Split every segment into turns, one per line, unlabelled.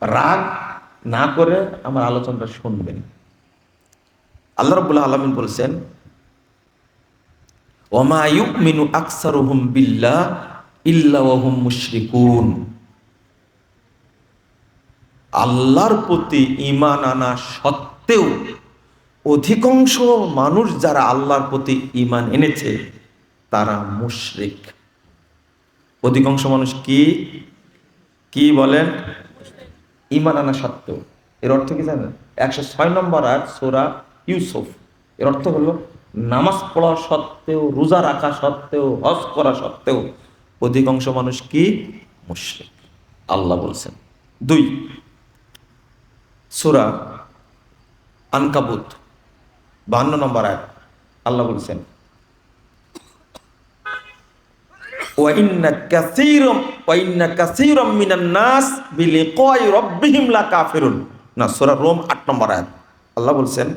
রাগ না করে আমার আলোচনাটা শুনবেন। আল্লাহ রাব্বুল আলামিন বলছেন, ওমা ইউমিনু আকসারুহুম বিল্লাহ ইল্লা ওয়া হুম মুশরিকুন। আল্লাহর প্রতি ঈমান আনা সত্ত্বেও অধিকাংশ মানুষ যারা আল্লাহর প্রতি ঈমান এনেছে তারা মুশরিক। অধিকাংশ মানুষ কি কি বলেন? ঈমান আনা সত্ত্বেও। এর অর্থ কি জানেন? 106 নম্বর আয়াত সূরা ইউসুফ। এর অর্থ হলো নামাজ পড়া সত্ত্বেও, রোজা রাখা সত্ত্বেও, হজ করা সত্ত্বেও অধিকাংশ মানুষ কি? মুশরিক। আল্লাহ বলছেন। 2 সূরা আনকাবুত 52 নম্বর আয়াত আল্লাহ বলছেন, ওয়া ইন্না কাসীরাম মিনান নাস বিলিকাই রাব্বিহিম লাকাফিরুন। না, সূরা রোম 8 নম্বর আয়াত আল্লাহ বলছেন,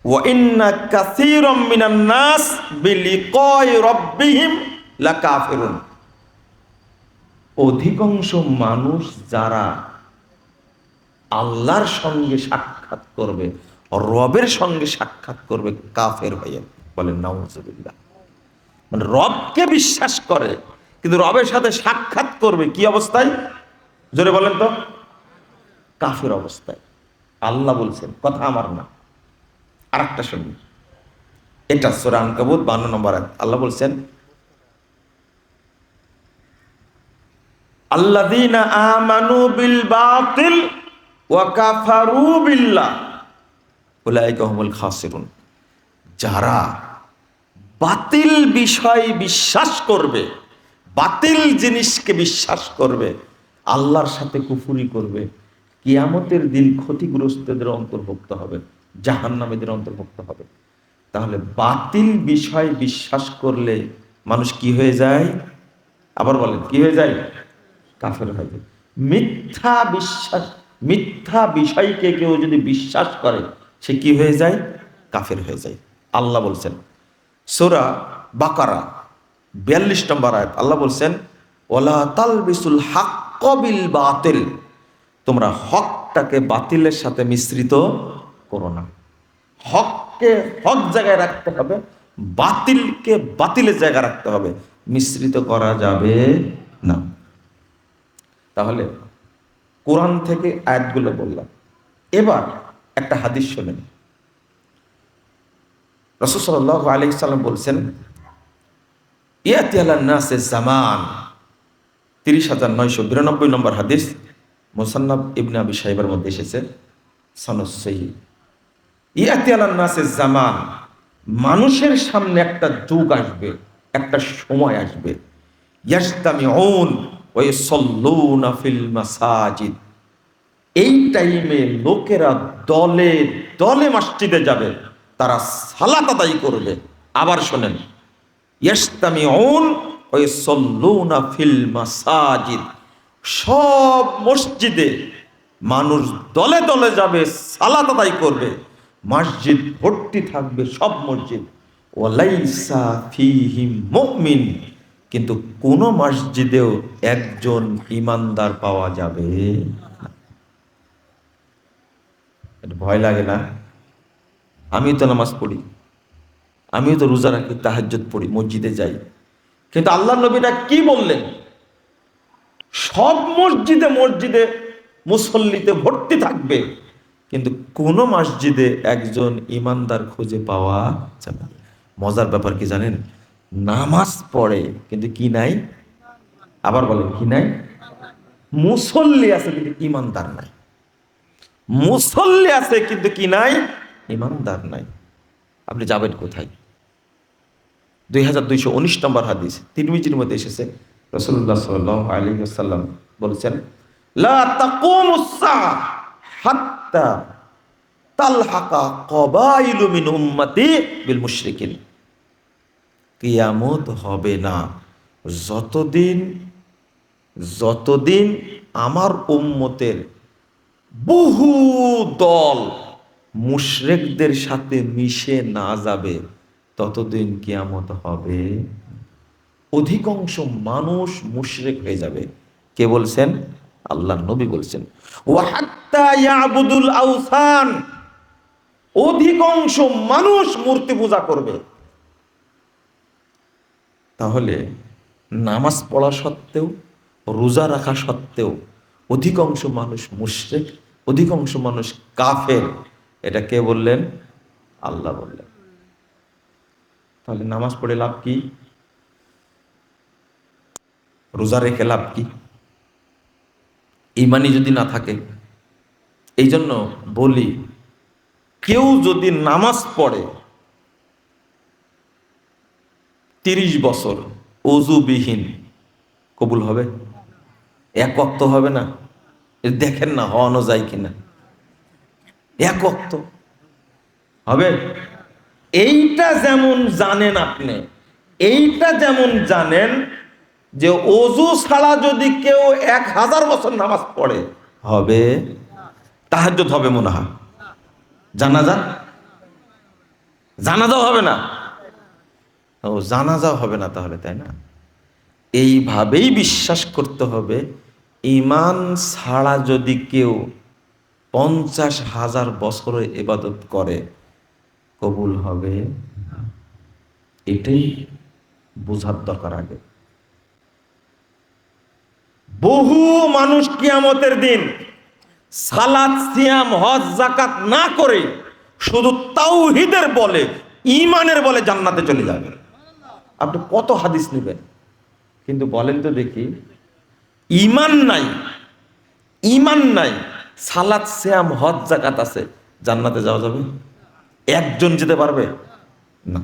ওয়া ইন্না কাসীরাম মিনান নাস বিলিকাই রাব্বিহিম লাকাফিরুন। অধিকাংশ মানুষ যারা আল্লাহর সঙ্গে সাক্ষাৎ করবে, রবের সঙ্গে সাক্ষাৎ করবে, কাফের হয়ে বলেন নাউজুবিল্লাহ। মানে রবকে বিশ্বাস করে কিন্তু রবের সাথে সাক্ষাৎ করবে কি অবস্থায়? জোরে বলেন তো। কাফের অবস্থায়। আল্লাহ বলছেন, কথা আমার না। আরেকটা শুনুন, এটা সূরা আনকাবুত 52 নম্বর আয়াত আল্লাহ বলছেন, আল্লাযীনা আমানু বিল বাতিল ওয়া কাফারু বিল্লাহ উলাইকা হুমুল খাসিরুন। যারা বাতিল বিষয় বিশ্বাস করবে, বাতিল জিনিসকে বিশ্বাস করবে, আল্লাহর সাথে কুফরি করবে, কিয়ামতের দিন ক্ষতিগ্রস্তদের অন্তর্ভুক্ত হবে, জাহান্নামীদের অন্তর্ভুক্ত হবে। তাহলে বাতিল বিষয় বিশ্বাস করলে মানুষ কি হয়ে যায়? আবার বলেন, কি হয়ে যায়? কাফের হয়ে যায়। মিথ্যা বিষয়কে কেউ যদি বিশ্বাস করে সে কি হয়ে যায়? কাফের হয়ে যায়। আল্লাহ বলছেন সূরা বাকারা 42 নম্বর আয়াত আল্লাহ বলছেন, ওয়ালা তালবিসুল হাক্ক বিল বাতিল। তোমরা হকটাকে বাতিলের সাথে মিশ্রিত করো না। হককে হক জায়গায় রাখতে হবে, বাতিলকে বাতিলের জায়গায় রাখতে হবে, মিশ্রিত করা যাবে না। তাহলে কোরআন থেকে আয়াতগুলো বললাম। এবার একটা হাদিস শোনেন। রাসূল সাল্লাল্লাহু আলাইহি সাল্লাম বলছেন, ইয়াতি আলান নাসে জামান, 30,992 নম্বর হাদিস, মুসান্নাফ ইবনে আবি শাইবার মধ্যে এসেছে, সনদ সহিহ। ইয়াতি আলান নাসে জামান, মানুষের সামনে একটা যুগ আসবে, একটা সময় আসবে, ইয়াজতামিউন ওয়া ইউসাল্লুনা ফিল মাসাজিদ। এই টাইমে লোকেরা দলে দলে মসজিদে যাবে, তারা সালাত আদায় করবে। আবার শোনেন, ইয়াজতামিউন ওয়া ইউসাল্লুনা ফিল মাসাজিদ। সব মসজিদে মানুষ দলে দলে যাবে, সালাত আদায় করবে, মসজিদ ভর্তি থাকবে, সব মসজিদ। ওয়ালাইসা ফীহিম মুমিন, কিন্তু কোন মসজিদেও একজন ঈমানদার পাওয়া যাবে না। এটা ভয় লাগে না? আমি তো নামাজ পড়ি, আমিও তো রোজা রাখি, তাহাজ্জুদ পড়ি, মসজিদে যাই, কিন্তু আল্লাহর নবীটা কি বললেন? সব মসজিদে মসজিদে মুসল্লিতে ভর্তি থাকবে, কিন্তু কোন মসজিদে একজন ঈমানদার খুঁজে পাওয়া যাবে না। মজার ব্যাপার কি জানেন? নামাজ পড়ে কিন্তু কি নাই? আবার বলেন, কি নাই? মুসল্লি আছে কিন্তু ঈমানদার নাই। মুসল্লি আছে কিন্তু কি নাই? ঈমানদার নাই। আপনি যাবেন কোথায়? 2219 নম্বর হাদিস তিরমিজির মধ্যে এসেছে, রাসূলুল্লাহ সাল্লাল্লাহু আলাইহি ওয়াসাল্লাম বলেছেন, লা তাকুমুস সাআহ হাত্তা তালহাকা কবাইলু মিন উম্মতি বিল মুশরিকিন। কিয়ামত হবে না যতদিন যতদিন আমার উম্মতের বহু দল মুশরিকদের সাথে মিশে না যাবে, ততদিন কিয়ামত হবে। অধিকাংশ মানুষ মুশরিক হয়ে যাবে। কে বলছেন? আল্লাহ নবী বলছেন ওয়া হাত্তা ইয়াবুদুল আওসান, অধিকাংশ মানুষ মূর্তি পূজা করবে। তাহলে নামাজ পড়া সত্ত্বেও, রোজা রাখা সত্ত্বেও অধিকাংশ মানুষ মুশরিক, অধিকাংশ মানুষ কাফের, এটা কে বললেন? আল্লাহ বললেন। তাহলে নামাজ পড়ে লাভ কি? রোজা রেখে লাভ কি? ঈমানই যদি না থাকে। এই জন্য বলি, কেউ যদি নামাজ পড়ে 30 বছর অজুবিহীন, কবুল হবে? এক ওয়াক্ত হবে না? দেখেন না হওয়ানো যায় কিনা। এক ওয়াক্ত হবে? এইটা যেমন জানেন আপনি, এইটা যেমন জানেন যে অজু ছাড়া যদি কেউ 1000 বছর নামাজ পড়ে হবে? তাহাজ্জুদ হবে মনে হয়, জানাজাও হবে না। ও জানাজাও হবে না তাহলে, তাই না? এইভাবেই বিশ্বাস করতে হবে, ঈমান ছাড়া যদি কেউ 50,000 বছরের ইবাদত করে কবুল হবে? এটাই বোঝার দরকার আগে। বহু মানুষ কিয়ামতের দিন সালাত, সিয়াম, হজ, যাকাত না করে শুধু তাওহীদের বলে, ঈমানের বলে জান্নাতে চলে যাবে। আপনি কত হাদিস নেবেন, কিন্তু বলেন তো দেখি, ঈমান নাই, ঈমান নাই, সালাত, সিয়াম, হজ, যাকাত আছে, জান্নাতে যাওয়া যাবে? একজন যেতে পারবে না।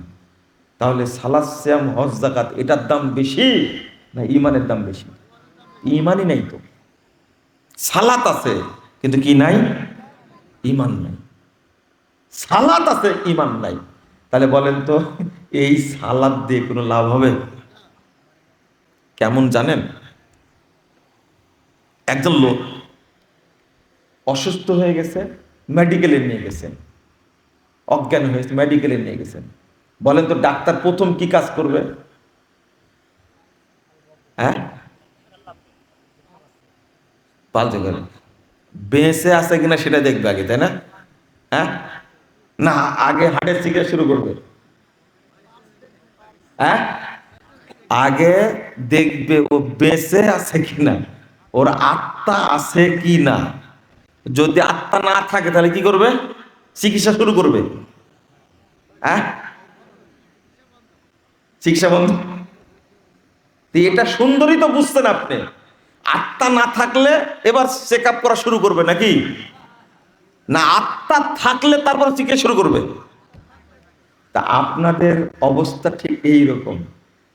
তাহলে সালাত, সিয়াম, হজ, যাকাত এটার দাম বেশি না ঈমানের দাম বেশি? ঈমানই নাই তো। সালাত আছে কিন্তু কি নাই? ঈমান নাই। সালাত আছে, ঈমান নাই। তাহলে বলেন তো এই সালাত দিয়ে কোনো লাভ হবে? কেমন জানেন? একজন লোক অসুস্থ হয়ে গেছে, মেডিকেলে নিয়ে গেছেন, অজ্ঞান হয়েছে, মেডিকেলে নিয়ে গেছেন। বলেন তো ডাক্তার প্রথম কি কাজ করবে? হ্যাঁ, পাল্টে গেল, বেঁচে আছে কিনা সেটা দেখবে আগে, তাই না? হ্যাঁ, না আগে হার্টের চিকিৎসা শুরু করবে? হ্যাঁ, আগে দেখবে ও বেঁচে আছে কিনা, ওর আত্মা আছে কি না। যদি আত্মা না থাকে তাহলে কি করবে? চিকিৎসা শুরু করবে। হ্যাঁ, চিকিৎসা বন্ধ। এটা সুন্দরই তো বুঝছেন আপনি। আত্মা না থাকলে এবার চেক আপ করা শুরু করবে নাকি? না আত্মা থাকলে তারপর চিকিৎসা শুরু করবে? তা আপনাদের অবস্থা ঠিক এই রকম।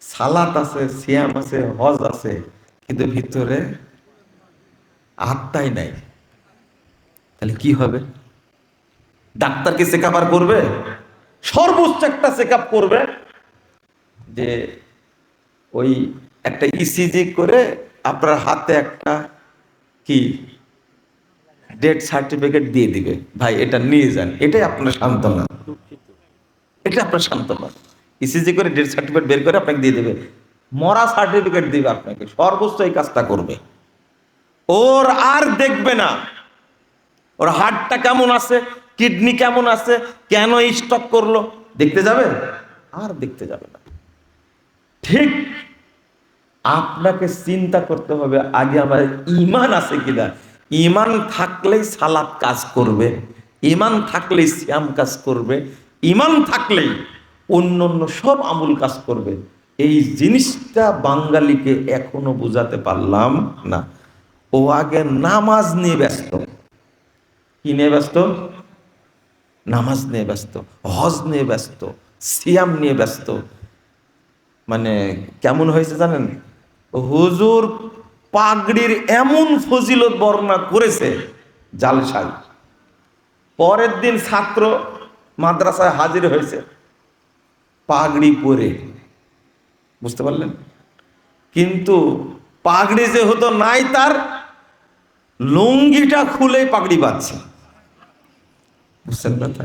সালাত আছে, সিয়াম আছে, হজ আছে, কিন্তু ভিতরে আত্মাই নাই। তাহলে কি হবে? ডাক্তারকে চেক আপ আর করবে? সর্বোচ্চ একটা চেক আপ করবে, যে ওই একটা ইসিজি করে আপনার হাতে একটা কি ডেথ সার্টিফিকেট দিয়ে দিবে, ভাই এটা নিয়ে যান, এটাই আপনার সান্ত্বনা। এটা আপনার সান্ত্বনা। ইসিজি করে ডেথ সার্টিফিকেট বের করে আপনাকে দিয়ে দেবে, মরা সার্টিফিকেট দিবে আপনাকে। সর্বোচ্চ এই কাজটা করবে। ওর আর দেখবে না ওর হার্টটা কেমন আছে, কিডনি কেমন আছে, কেন স্টক করলো, দেখতে যাবে? আর দেখতে যাবে না। ঠিক আপনাকে চিন্তা করতে হবে আগে আমার ঈমান আছে কিনা। ঈমান থাকলেই সালাত কাজ করবে, ঈমান থাকলেই সিয়াম কাজ করবে, ঈমান থাকলেই অন্য অন্য সব আমল কাজ করবে। এই জিনিসটা বাঙালিকে এখনো বোঝাতে পারলাম না। ও আগে নামাজ নিয়ে ব্যস্ত। কি নিয়ে ব্যস্ত? নামাজ নিয়ে ব্যস্ত, হজ নিয়ে ব্যস্ত, সিয়াম নিয়ে ব্যস্ত। মানে কেমন হয়েছে জানেন? হুজুর পাগড়ির এমন ফজিলত বর্ণনা করেছে জালসায়, পরের দিন ছাত্র মাদ্রাসায় হাজির হয়েছে পাগড়ি পরে, বুঝতে পারলেন? কিন্তু পাগড়ি যে হতো নাই, তার লুঙ্গিটা খুলে পাগড়ি বাঁধছে। বুঝছেন কথা?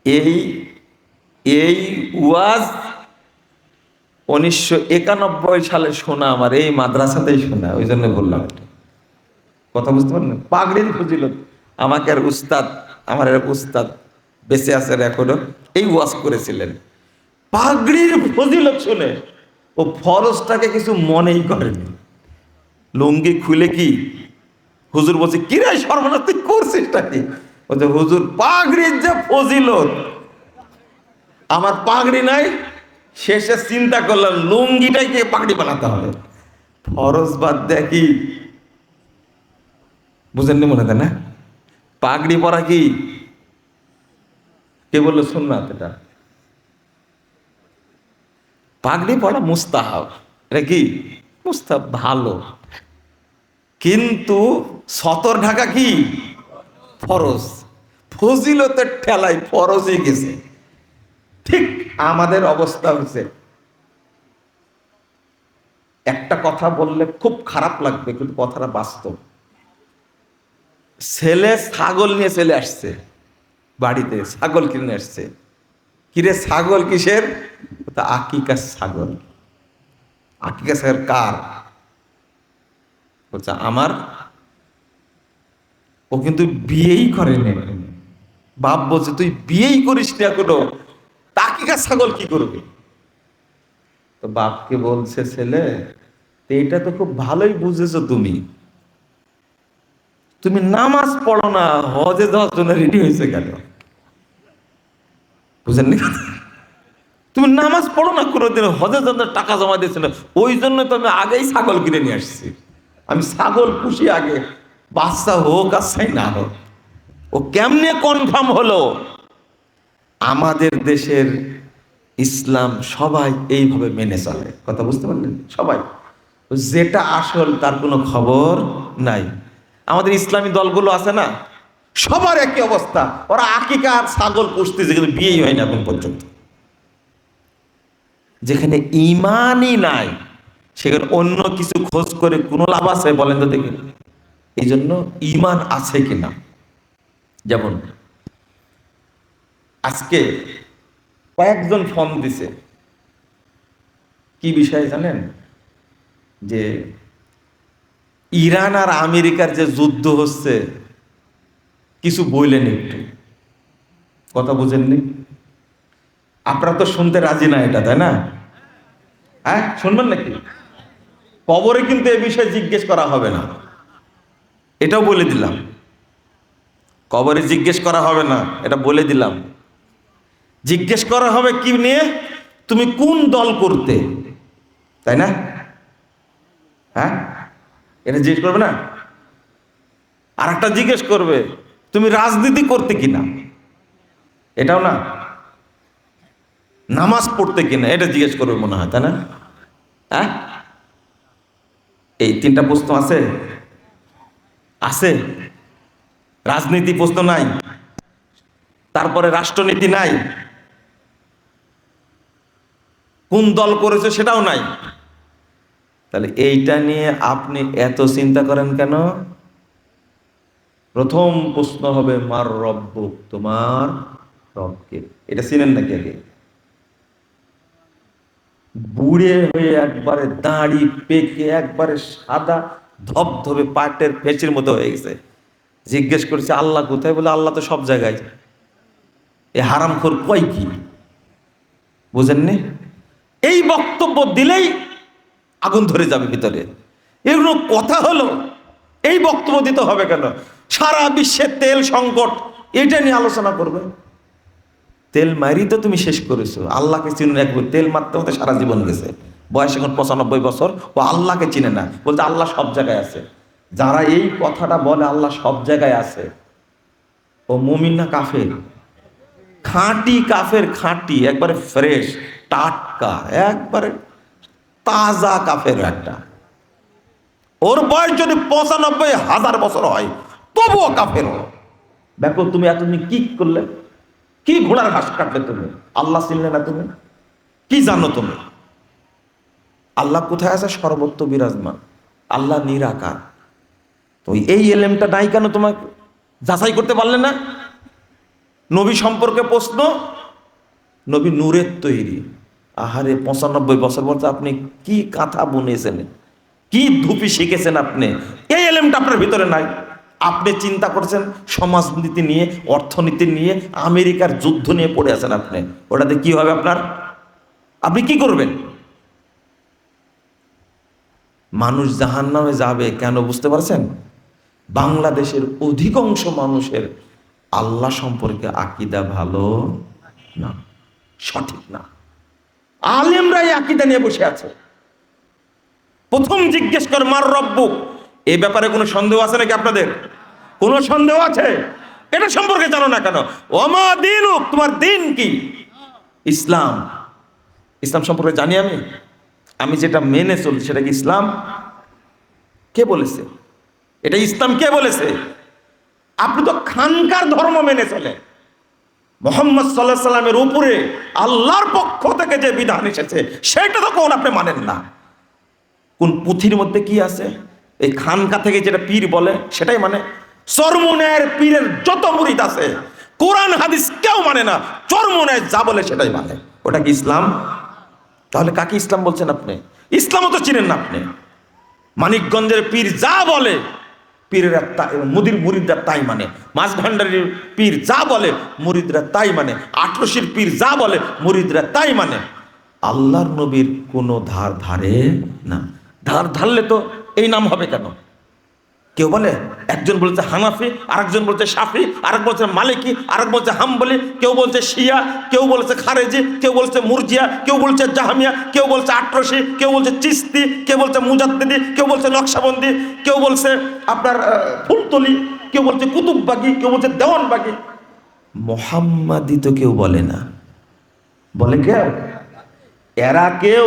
এই এই ওয়াজ 1991 সালে শোনা, আমার এই মাদ্রাসাতেই শোনা, ওই জন্য বললাম। কথা বুঝতে পারলেন? পাগড়ির ফজিলত। আমাকে আর উস্তাদ, আমার এক উস্তাদ বেঁচে আছেন এখনো, এই ওয়াজ করেছিলেন পাগড়ির ফজিলত শুনে ও ফরজটাকে কিছু মনেই করেনি। লুঙ্গি খুলে কি হুজুর বলছে, কি রে সর্বনাশ তুই করছিসটা কি? বলছে হুজুর পাগড়ির যে ফজিলত, আমার পাগড়ি নাই, শেষে চিন্তা করলাম লুঙ্গিটাকে পাগড়ি বানাতে হবে, ফরজ বাদ দেখি। বুঝেননি মনে হয় না? পাগড়ি পরা কি, কে বললো সুন্নাত? এটা পাগড়ি পরা মুস্তাহাব, এটা কি মুস্তাহাব, ভালো, কিন্তু সতর ঢাকা কি ফরজ। ফজিলতের ঠেলায় ফরজই গেছে। ঠিক আমাদের অবস্থা হচ্ছে, একটা কথা বললে খুব খারাপ লাগবে কিন্তু কথাটা বাস্তব। ছেলে ছাগল নিয়ে চলে আসছে বাড়িতে, ছাগল কিনে আসছে। কিরে ছাগল কিসের? তা আকিকার ছাগল। আকিকা ছাগল কার? বলছে আমার। ও কিন্তু বিয়েই করেনি। বাপ বলছে তুই বিয়েই করিস না কোনো, তা আকিকার ছাগল কি করবে? তো বাপকে বলছে ছেলে, তো এটা তো খুব ভালোই বুঝেছো তুমি, তুমি নামাজ পড়ো না, হজে যাওয়ার জন্য রেডি হয়েছে কেন? বুঝেননি? তুমি নামাজ পড়ো না কোনোদিন, হজের জন্য টাকা জমা দিয়েছে না, ওই জন্য তো আমি আগেই ছাগল কিনে নিয়ে আসছি। আমি ছাগল পুষি আগে, বাচ্চা হোক আর চাই না হোক। ও কেমনে কনফার্ম হলো? আমাদের দেশের ইসলাম সবাই এইভাবে মেনে চলে। কথা বুঝতে পারলেন? সবাই যেটা আসল তার কোনো খবর নাই। আমাদের ইসলামী দলগুলো আছে না, সবার একই অবস্থা, ওরা আকিকা আর ছাগল পুষতেছে কিন্তু বিয়েই হয় না এখন পর্যন্ত। যেখানে ইমানই নাই সেখানে অন্য কিছু খোঁজ করে কোনো লাভ আছে বলেন তো দেখি? এই জন্য ইমান আছে কিনা। যেমন আজকে কয়েকজন ফোন দিছে, কি বিষয়ে জানেন? যে ইরান আর আমেরিকার যে যুদ্ধ হচ্ছে, কিছু বললেন একটু, কথা বুঝেননি? আপনারা তো শুনতে রাজি না এটা, তাই না? হ্যাঁ শুনবেন নাকি? কবরে কিন্তু এ বিষয়ে জিজ্ঞেস করা হবে না, এটাও বলে দিলাম। কবরে জিজ্ঞেস করা হবে না, এটা বলে দিলাম। জিজ্ঞেস করা হবে কি নিয়ে? তুমি কোন দল করতে, তাই না? হ্যাঁ, এটা জিজ্ঞেস করবে না? আর একটা জিজ্ঞেস করবে তুমি রাজনীতি করতে কিনা, এটাও না। নামাজ পড়তে কিনা, এটা জিজ্ঞেস করবে মনে হয়, তাই না? হ্যাঁ, এই তিনটা প্রশ্ন আছে। আছে, রাজনীতি প্রশ্ন নাই, তারপরে রাষ্ট্রনীতি নাই, কোন দল করেছে সেটাও নাই। তাহলে এইটা নিয়ে আপনি এত চিন্তা করেন কেন? প্রথম প্রশ্ন হবে মার রব্বুক, তোমার রবকে। এটা চিনেন নাকি? আগে বুড়ে হয়ে একবারে দাড়ি পেকে একবারে সাদা ধবধবে পাটের ফেঁচির মতো হয়ে গেছে, জিজ্ঞেস করছে আল্লাহ কোথায়? বলে আল্লাহ তো সব জায়গায়। এ হারামখোর কয় কি? বুঝেননি? এই বক্তব্য দিলেই আগুন ধরে যাবে ভিতরে। এগুলো কথা হলো? এই বক্তব্য দিতে হবে কেন? সারা বিশ্বে তেল সংকট, এটা নিয়ে আলোচনা করবে? তেল মারি তো তুমি শেষ করেছো, আল্লাহকে চিনে রাখবে। তেল মারতে মতো সারা জীবন গেছে, বয়স এখন 95 বছর, ও আল্লাহকে চিনে না, বলতে আল্লাহ সব জায়গায় আছে। যারা এই কথাটা বলে আল্লাহ সব জায়গায় আছে, ও মুমিন না কাফের? খাঁটি কাফের, খাঁটি একবারে ফ্রেশ টাটকা একবারে তাজা কাফের একটা। ওর বয়স যদি 95,000 বছর হয় তবুও কাফের। দেখো তুমি এতদিন কি করলে, কি ঘোড়ার ঘাস কাটলে তুমি? আল্লাহ চিনলে না তুমি? কি জানো তুমি? আল্লাহ কোথায় আছে? সর্বত্র বিরাজমান, আল্লাহ নিরাকার। তো এই এলেমটা নাই কেন তোমাকে যাচাই করতে পারলে না? নবী সম্পর্কে প্রশ্ন, নবী নূরের তৈরি। আহারে 95 বছর বলতে আপনি কি কাঁথা বুনেছেন, কি ধুপি শিখেছেন আপনি? এই এলেমটা আপনার ভিতরে নাই। আপনি চিন্তা করছেন সমাজনীতি নিয়ে, অর্থনীতি নিয়ে, আমেরিকার যুদ্ধ নিয়ে পড়ে আছেন আপনি। ওটাতে কি হবে আপনার? আপনি কি করবেন? মানুষ জাহান্নামে যাবে কেন বুঝতে পারছেন? বাংলাদেশের অধিকাংশ মানুষের আল্লাহ সম্পর্কে আকীদা ভালো না, সঠিক না। আলেমরাই আকীদা নিয়ে বসে আছে। প্রথম জিজ্ঞেস কর মার রব্বুক, এই ব্যাপারে কোনো সন্দেহ আছে নাকি আপনাদের? কোনো সন্দেহ আছে? এটা সম্পর্কে জানো না কেন? ওমা দীনুক, তোমার দিন কি? ইসলাম। ইসলাম সম্পর্কে জানি আমি যেটা মেনে চলি সেটা কি ইসলাম? কে বলেছে এটা ইসলাম? কে বলেছে? আপনি তো খানকার ধর্ম মেনে চলে। মুহাম্মদ সাল্লাল্লাহু আলাইহি সাল্লামের উপরে আল্লাহর পক্ষ থেকে যে বিধান এসেছে সেটা তো কোন আপনি মানেন না। কোন পুঁথির মধ্যে কি আছে? এই খানকা থেকে যেটা পীর বলে সেটাই মানে। চরমুনের পীরের যত মুরিদ আছে কোরআন হাদিস কেউ মানে না, চরমুনের যা বলে সেটাই মানে। ওটা কি ইসলাম? তাহলে কাকে ইসলাম বলছেন আপনি? ইসলামও তো চিনেন না আপনি। মানিকগঞ্জের পীর যা বলে পীরেরা মুদির মুরিদরা তাই মানে। মাছ ভান্ডারের পীর যা বলে মুরিদরা তাই মানে। আটরশির পীর যা বলে মুরিদরা তাই মানে। আল্লাহর নবীর কোনো ধার ধারে না। ধার ধারলে তো এই নাম হবে কেন? কেউ বলে, একজন বলছে হানাফি, আরেকজন বলছে শাফি, আরেক বলছে মালিকি, আরেক বলছে হাম্বলি, কেউ বলছে শিয়া, কেউ বলছে খারেজি, কেউ বলছে মুরজিয়া, কেউ বলছে জাহামিয়া, কেউ বলছে আটরশি, কেউ বলছে চিস্তি, কেউ বলছে মুজাদ্দিদি, কেউ বলছে নকশবন্দি, কেউ বলছে আপনার ফুলতলি, কেউ বলছে কুতুববাগী, কেউ বলছে দেওয়ানবাগী। মোহাম্মদি তো কেউ বলে না। বলে কেউ? এরা কেউ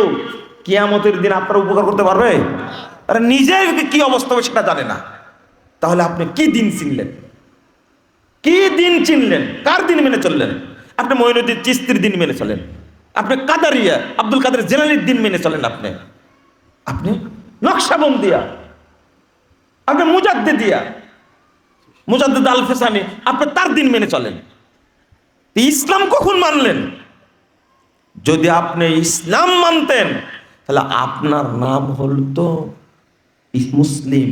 কিয়ামতের দিন আপনার উপকার করতে পারবে? আরে নিজের কি অবস্থা হবে সেটা জানে না। তাহলে আপনি কি দিন চিনলেন? কি দিন চিনলেন? কার দিন মেনে চললেন? আপনি মঈনুদ্দিন চিশতির দিন মেনে চলেন, আপনি কাদারিয়া আব্দুল কাদের জিলানীর দিন মেনে চলেন, আপনি নকশবন্দিয়া, আপনি মুজাদ্দিদিয়া মুজাদ্দিদ আল ফেসানি, আপনি তার দিন মেনে চলেন। ইসলাম কখন মানলেন? যদি আপনি ইসলাম মানতেন তাহলে আপনার নাম হল তো মুসলিম,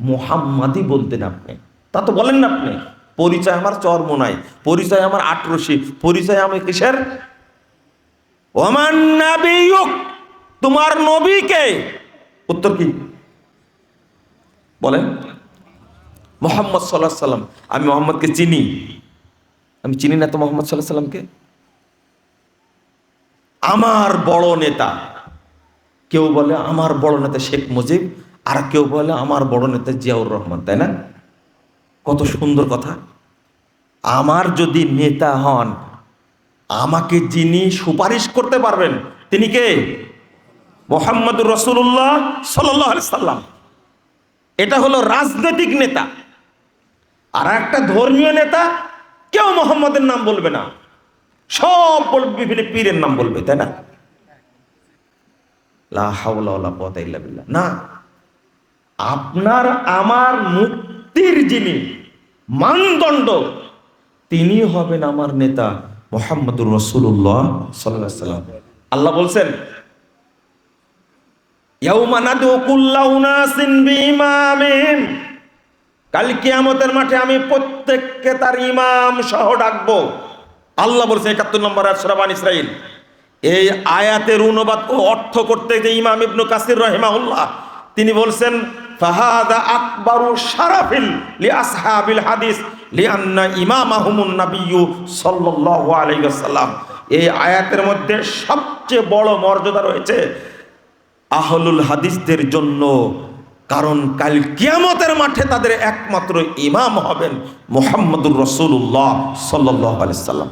মুহাম্মাদি বলতেন আপনি। তা তো বলেন না আপনি। পরিচয় আমার চরমোনাই, পরিচয় আমার আটরশি, পরিচয় আমি কিসের? ওমান নাবিয়ুক, তোমার নবী কে? উত্তর কি বলেন? মুহাম্মদ সাল্লাল্লাহু আলাইহি সাল্লাম। আমি মুহাম্মদকে চিনি? আমি চিনি না তো মুহাম্মদ সাল্লাল্লাহু আলাইহি সাল্লামকে। আমার বড় নেতা, কেউ বলে আমার বড় নেতা শেখ মুজিব, আর কেউ বলে আমার বড় নেতা জিয়াউর রহমান, তাই না? কত সুন্দর কথা। আমার যদি নেতা হন, আমাকে যিনি সুপারিশ করতে পারবেন তিনি কে? মুহাম্মদুর রাসূলুল্লাহ সাল্লাল্লাহু আলাইহি সাল্লাম। এটা হলো রাজনৈতিক নেতা। আর একটা ধর্মীয় নেতা, কেউ মুহাম্মদের নাম বলবে না, সব বলবে বিভিন্ন পীরের নাম বলবে, তাই না? লা হাওলা ওয়ালা কুওয়াতা ইল্লা বিল্লাহ। না, আপনার আমার মুক্তির যিনি মানদণ্ড তিনি হবেন আমার নেতা মুহাম্মদুর রাসূলুল্লাহ সাল্লাল্লাহু আলাইহি সাল্লাম। আল্লাহ বলছেন, ইয়াউমা নাদু কুল্লা উনাসিন বিইমামিন, কাল কিয়ামতের মাঠে আমি প্রত্যেককে তার ইমাম সহ ডাকবো। আল্লাহ বলছেন ৭১ নম্বর আয়াত সূরা বানী ইসরাঈল। এই আয়াতের অনুবাদ ও অর্থ করতে যে ইমাম ইবনে কাসির রাহিমাহুল্লাহ তিনি বলছেন, ফাহাদা আকবারু শারাফিল লিআসহাবিল হাদিস লিআন্না ইমামাহুমুন নাবিয়্যু সাল্লাল্লাহু আলাইহি ওয়াসাল্লাম। এই আয়াতের মধ্যে সবচেয়ে বড় মর্যাদা রয়েছে আহলুল হাদিসদের জন্য, কারণ কাল কিয়ামতের মাঠে তাদের একমাত্র ইমাম হবেন মুহাম্মদুর রাসূলুল্লাহ সাল্লাল্লাহু আলাইহি ওয়াসাল্লাম।